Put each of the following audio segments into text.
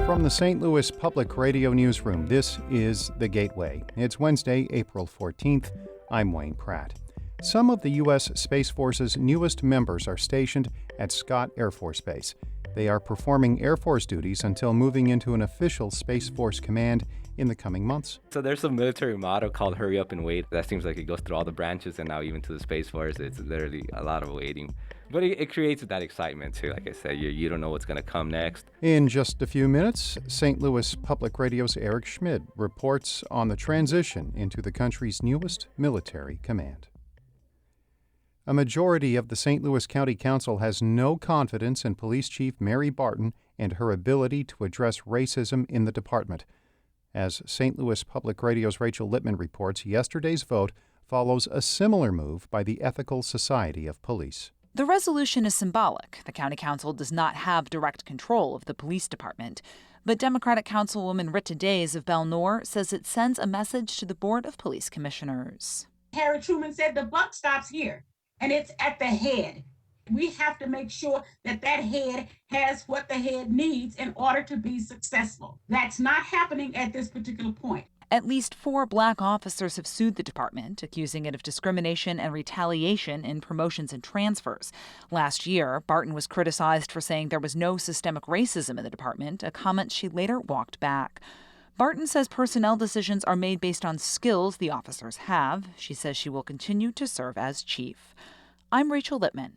From the St. Louis Public Radio Newsroom, this is The Gateway. It's Wednesday, April 14th. I'm Wayne Pratt. Some of the U.S. Space Force's newest members are stationed at Scott Air Force Base. They are performing Air Force duties until moving into an official Space Force command in the coming months. So there's a military motto called hurry up and wait. That seems like it goes through all the branches and now even to the Space Force. It's literally a lot of waiting. But it creates that excitement too. Like I said, you don't know what's going to come next. In just a few minutes, St. Louis Public Radio's Eric Schmid reports on the transition into the country's newest military command. A majority of the St. Louis County Council has no confidence in Police Chief Mary Barton and her ability to address racism in the department. As St. Louis Public Radio's Rachel Lippman reports, yesterday's vote follows a similar move by the Ethical Society of Police. The resolution is symbolic. The county council does not have direct control of the police department. But Democratic Councilwoman Rita Days of Belle Noire says it sends a message to the Board of Police Commissioners. Harry Truman said the buck stops here, and it's at the head. We have to make sure that head has what the head needs in order to be successful. That's not happening at this particular point. At least 4 black officers have sued the department, accusing it of discrimination and retaliation in promotions and transfers. Last year, Barton was criticized for saying there was no systemic racism in the department, a comment she later walked back. Barton says personnel decisions are made based on skills the officers have. She says she will continue to serve as chief. I'm Rachel Lippman,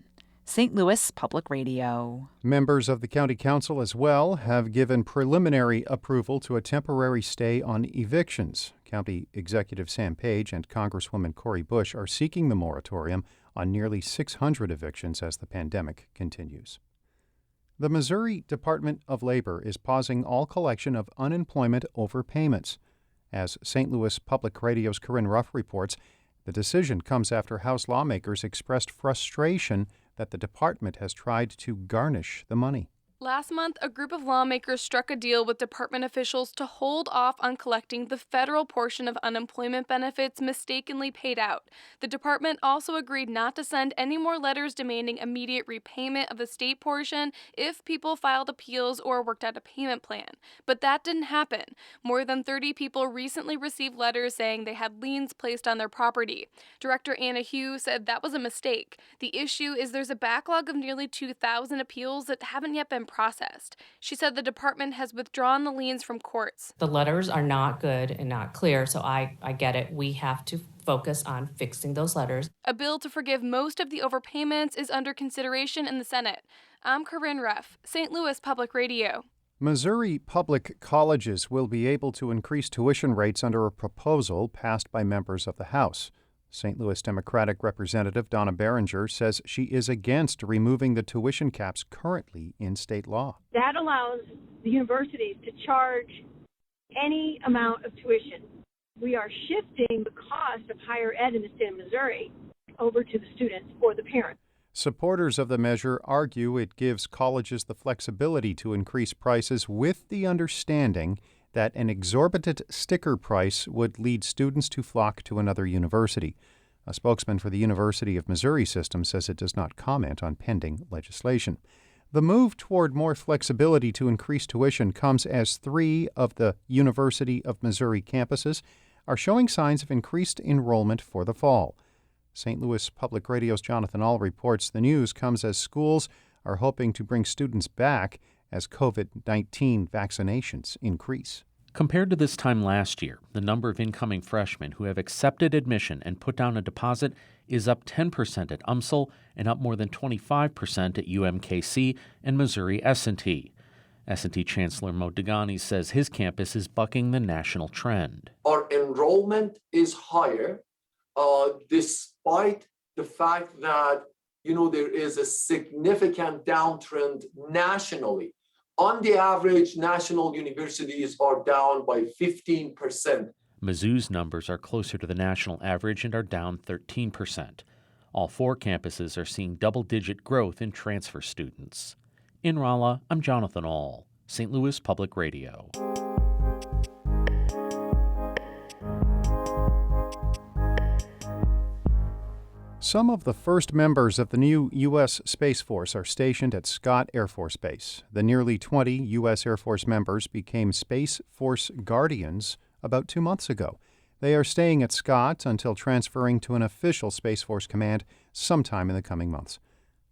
St. Louis Public Radio. Members of the County Council as well have given preliminary approval to a temporary stay on evictions. County Executive Sam Page and Congresswoman Cori Bush are seeking the moratorium on nearly 600 evictions as the pandemic continues. The Missouri Department of Labor is pausing all collection of unemployment overpayments. As St. Louis Public Radio's Corinne Ruff reports, the decision comes after House lawmakers expressed frustration that the department has tried to garnish the money. Last month, a group of lawmakers struck a deal with department officials to hold off on collecting the federal portion of unemployment benefits mistakenly paid out. The department also agreed not to send any more letters demanding immediate repayment of the state portion if people filed appeals or worked out a payment plan. But that didn't happen. More than 30 people recently received letters saying they had liens placed on their property. Director Anna Hugh said that was a mistake. The issue is there's a backlog of nearly 2,000 appeals that haven't yet been processed. She said the department has withdrawn the liens from courts. The letters are not good and not clear, so I get it. We have to focus on fixing those letters. A bill to forgive most of the overpayments is under consideration in the Senate. I'm Corinne Ruff, St. Louis Public Radio. Missouri public colleges will be able to increase tuition rates under a proposal passed by members of the House. St. Louis Democratic Representative Donna Behringer says she is against removing the tuition caps currently in state law. That allows the universities to charge any amount of tuition. We are shifting the cost of higher ed in the state of Missouri over to the students or the parents. Supporters of the measure argue it gives colleges the flexibility to increase prices with the understanding that an exorbitant sticker price would lead students to flock to another university. A spokesman for the University of Missouri system says it does not comment on pending legislation. The move toward more flexibility to increase tuition comes as 3 of the University of Missouri campuses are showing signs of increased enrollment for the fall. St. Louis Public Radio's Jonathan Ahl reports the news comes as schools are hoping to bring students back as COVID-19 vaccinations increase. Compared to this time last year, the number of incoming freshmen who have accepted admission and put down a deposit is up 10% at UMSL and up more than 25% at UMKC and Missouri S&T. S&T Chancellor Mo Degani says his campus is bucking the national trend. Our enrollment is higher despite the fact that there is a significant downtrend nationally. On the average, national universities are down by 15%. Mizzou's numbers are closer to the national average and are down 13%. All 4 campuses are seeing double-digit growth in transfer students. In Rolla, I'm Jonathan Ahl, St. Louis Public Radio. Some of the first members of the new U.S. Space Force are stationed at Scott Air Force Base. The nearly 20 U.S. Air Force members became Space Force Guardians about 2 months ago. They are staying at Scott until transferring to an official Space Force command sometime in the coming months.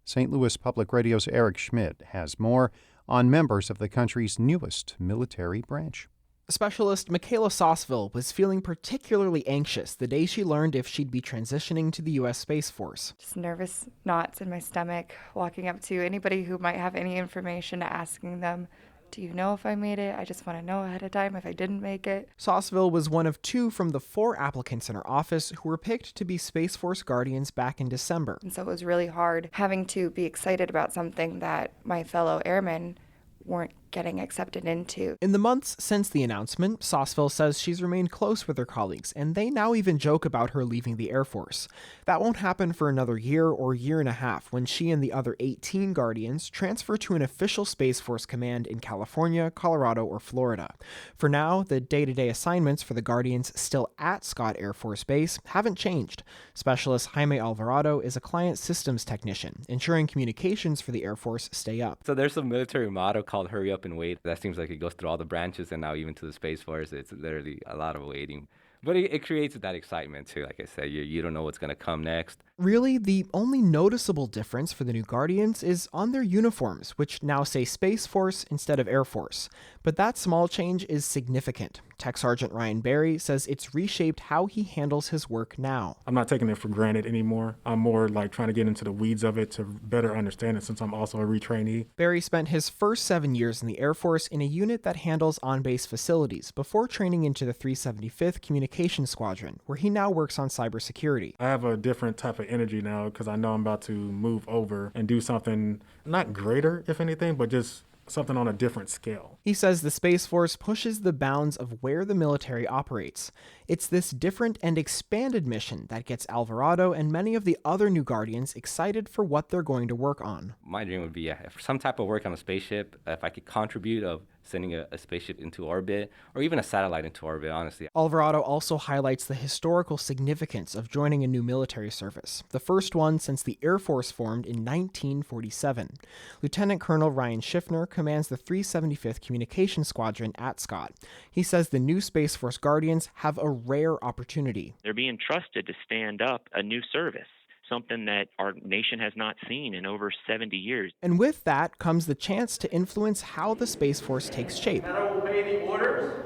St. Louis Public Radio's Eric Schmidt has more on members of the country's newest military branch. Specialist Michaela Sauceville was feeling particularly anxious the day she learned if she'd be transitioning to the U.S. Space Force. Just nervous knots in my stomach, walking up to anybody who might have any information, asking them, do you know if I made it? I just want to know ahead of time if I didn't make it. Sauceville was one of 2 from the 4 applicants in her office who were picked to be Space Force Guardians back in December. And so it was really hard having to be excited about something that my fellow airmen weren't getting accepted into. In the months since the announcement, Sauceville says she's remained close with her colleagues, and they now even joke about her leaving the Air Force. That won't happen for another year or year and a half when she and the other 18 Guardians transfer to an official Space Force command in California, Colorado, or Florida. For now, the day-to-day assignments for the Guardians still at Scott Air Force Base haven't changed. Specialist Jaime Alvarado is a client systems technician, ensuring communications for the Air Force stay up. So there's a military motto called hurry up and wait. That seems like it goes through all the branches and now even to the Space Force. It's literally a lot of waiting. But it creates that excitement too. Like I said, you don't know what's going to come next. Really, the only noticeable difference for the new Guardians is on their uniforms, which now say Space Force instead of Air Force. But that small change is significant. Tech Sergeant Ryan Berry says it's reshaped how he handles his work now. I'm not taking it for granted anymore. I'm more like trying to get into the weeds of it to better understand it since I'm also a retrainee. Berry spent his first 7 years in the Air Force in a unit that handles on-base facilities before training into the 375th Communications Squadron, where he now works on cybersecurity. I have a different type of energy now because I know I'm about to move over and do something not greater, if anything, but just something on a different scale. He says the Space Force pushes the bounds of where the military operates. It's this different and expanded mission that gets Alvarado and many of the other new Guardians excited for what they're going to work on. My dream would be some type of work on a spaceship, if I could contribute of sending a spaceship into orbit or even a satellite into orbit, honestly. Alvarado also highlights the historical significance of joining a new military service, the first one since the Air Force formed in 1947. Lieutenant Colonel Ryan Schiffner commands the 375th Communications Squadron at Scott. He says the new Space Force Guardians have a rare opportunity. They're being trusted to stand up a new service, something that our nation has not seen in over 70 years. And with that comes the chance to influence how the Space Force takes shape. And I will obey the orders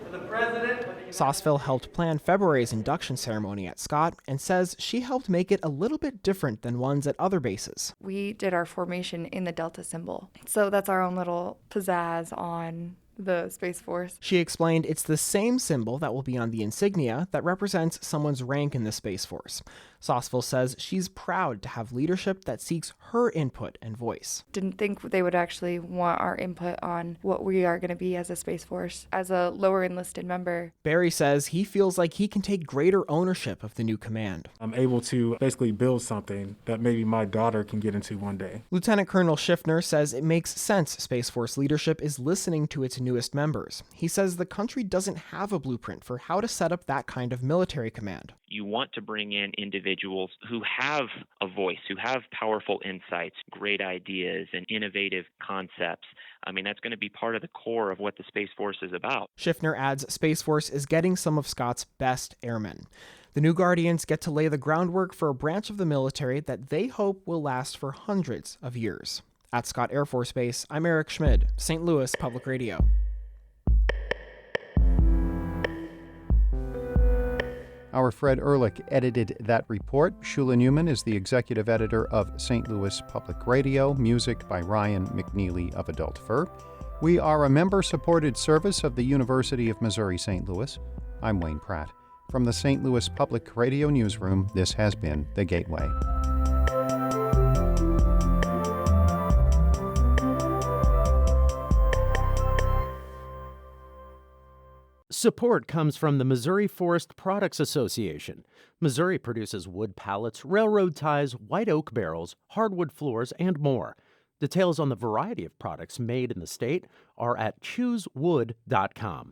of the President. Sauceville helped plan February's induction ceremony at Scott and says she helped make it a little bit different than ones at other bases. We did our formation in the Delta symbol. So that's our own little pizzazz on the Space Force. She explained it's the same symbol that will be on the insignia that represents someone's rank in the Space Force. Sauceville says she's proud to have leadership that seeks her input and voice. Didn't think they would actually want our input on what we are going to be as a Space Force, as a lower enlisted member. Berry says he feels like he can take greater ownership of the new command. I'm able to basically build something that maybe my daughter can get into one day. Lieutenant Colonel Schiffner says it makes sense Space Force leadership is listening to its newest members. He says the country doesn't have a blueprint for how to set up that kind of military command. You want to bring in individuals who have a voice, who have powerful insights, great ideas, and innovative concepts. I mean, that's going to be part of the core of what the Space Force is about. Schiffner adds Space Force is getting some of Scott's best airmen. The new Guardians get to lay the groundwork for a branch of the military that they hope will last for hundreds of years. At Scott Air Force Base, I'm Eric Schmidt, St. Louis Public Radio. Our Fred Ehrlich edited that report. Shula Newman is the executive editor of St. Louis Public Radio, music by Ryan McNeely of Adult Fur. We are a member-supported service of the University of Missouri-St. Louis. I'm Wayne Pratt. From the St. Louis Public Radio Newsroom, this has been The Gateway. Support comes from the Missouri Forest Products Association. Missouri produces wood pallets, railroad ties, white oak barrels, hardwood floors, and more. Details on the variety of products made in the state are at choosewood.com.